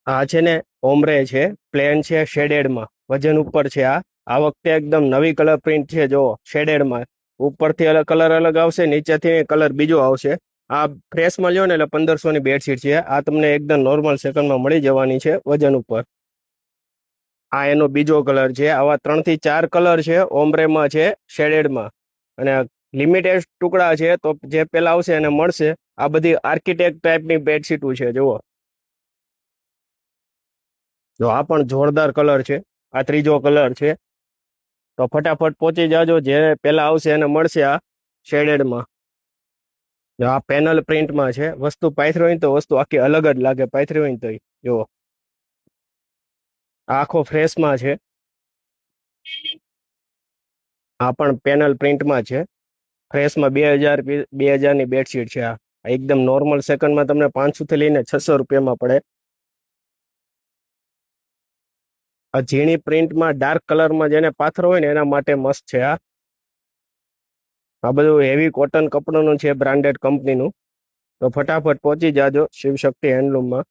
આ છે ને ઓમરે છે, પ્લેન છે, શેડેડમાં વજન ઉપર છે. આ વખતે એકદમ નવી કલર પ્રિન્ટ છે. જો શેડેડમાં ઉપરથી અલગ કલર અલગ આવશે, નીચેથી કલર બીજો આવશે. આ ફ્રેશમાં લ્યો ને એટલે 1500 ની બેડશીટ છે. આ તમને એકદમ નોર્મલ સેકન્ડમાં મળી જવાની છે વજન ઉપર. આ એનો બીજો કલર છે. આવા 3 થી 4 કલર છે, ઓમ્બ્રેમાં છે, શેડેડમાં. અને લિમિટેડ ટુકડા છે, તો જે પેલા આવશે એને મળશે. આ બધી આર્કિટેક્ટ ટાઈપની બેડશીટો છે. જુઓ, જો આ પણ જોરદાર કલર છે. આ ત્રીજો કલર છે. તો ફટાફટ પહોંચી જાજો, જે પેલા આવશે એને મળશે આ શેડેડમાં. જો આ પેનલ પ્રિન્ટમાં છે. વસ્તુ પાથરી હોય ને તો વસ્તુ આખી અલગ જ લાગે, પાથરી હોય ને તો. જુઓ, આ આખો ફ્રેશમાં છે. આ પણ પેનલ પ્રિન્ટમાં છે. ફ્રેશમાં 2000 ની બેડશીટ છે. આ એકદમ નોર્મલ સેકન્ડમાં તમને 500 થી લઈને 600 રૂપિયામાં પડે. આ ઝીણી પ્રિન્ટમાં ડાર્ક કલરમાં જેને પાથરો હોય ને એના માટે મસ્ત છે. આ બધું હેવી કોટન કપડાનું છે, બ્રાન્ડેડ કંપનીનું. તો ફટાફટ પહોંચી જાજો શિવશક્તિ હેન્ડલૂમમાં.